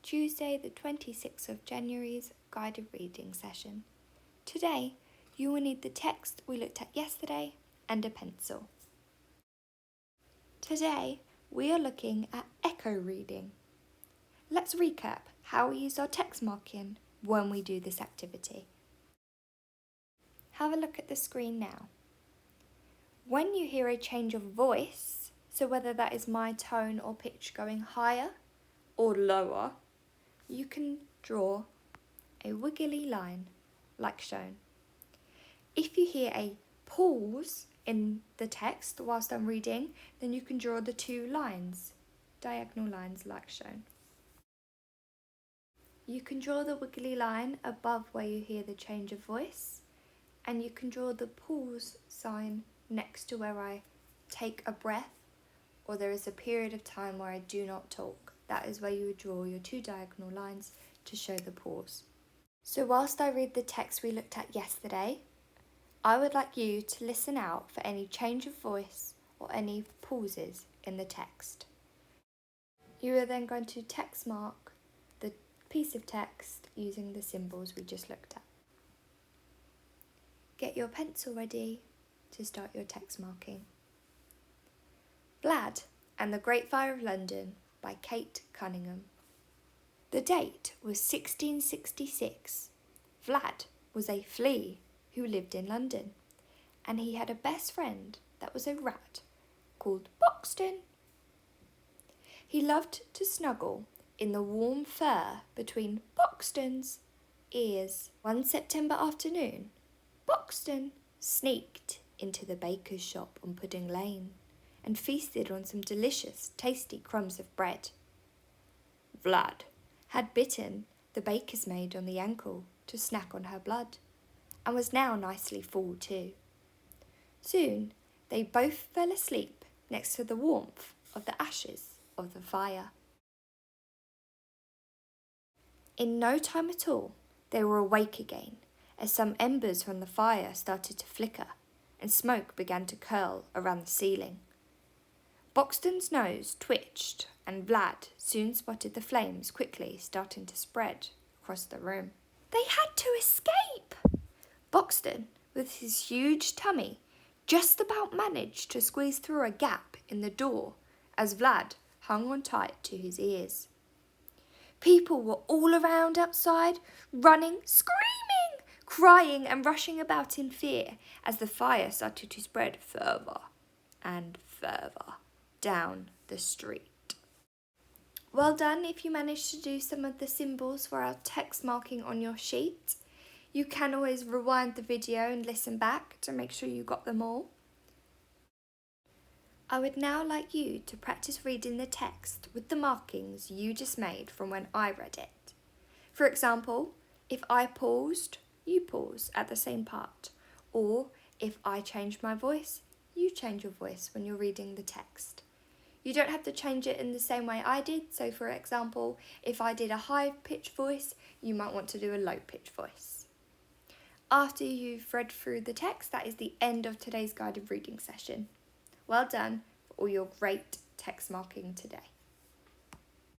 Tuesday the 26th of January's guided reading session. Today, you will need the text we looked at yesterday and a pencil. Today, we are looking at echo reading. Let's recap how we use our text marking when we do this activity. Have a look at the screen now. When you hear a change of voice, so whether that is my tone or pitch going higher or lower, you can draw a wiggly line like shown. If you hear a pause in the text whilst I'm reading, then you can draw the two lines, diagonal lines like shown. You can draw the wiggly line above where you hear the change of voice, and you can draw the pause sign next to where I take a breath or there is a period of time where I do not talk. That is where you would draw your two diagonal lines to show the pause. So whilst I read the text we looked at yesterday, I would like you to listen out for any change of voice or any pauses in the text. You are then going to text mark the piece of text using the symbols we just looked at. Get your pencil ready to start your text marking. Vlad and the Great Fire of London by Kate Cunningham. The date was 1666. Vlad was a flea who lived in London, and he had a best friend that was a rat called Boxton. He loved to snuggle in the warm fur between Boxton's ears. One September afternoon, Boxton sneaked into the baker's shop on Pudding Lane and feasted on some delicious, tasty crumbs of bread. Vlad had bitten the baker's maid on the ankle to snack on her blood, and was now nicely full too. Soon they both fell asleep next to the warmth of the ashes of the fire. In no time at all, they were awake again, as some embers from the fire started to flicker, and smoke began to curl around the ceiling. Boxton's nose twitched, and Vlad soon spotted the flames quickly starting to spread across the room. They had to escape! Boxton, with his huge tummy, just about managed to squeeze through a gap in the door as Vlad hung on tight to his ears. People were all around outside, running, screaming, crying and rushing about in fear as the fire started to spread further and further down the street. Well done if you managed to do some of the symbols for our text marking on your sheet. You can always rewind the video and listen back to make sure you got them all. I would now like you to practice reading the text with the markings you just made from when I read it. For example, if I paused, you pause at the same part, or if I changed my voice, you change your voice when you're reading the text. You don't have to change it in the same way I did, so for example, if I did a high-pitched voice, you might want to do a low-pitched voice. After you've read through the text, that is the end of today's guided reading session. Well done for all your great text marking today.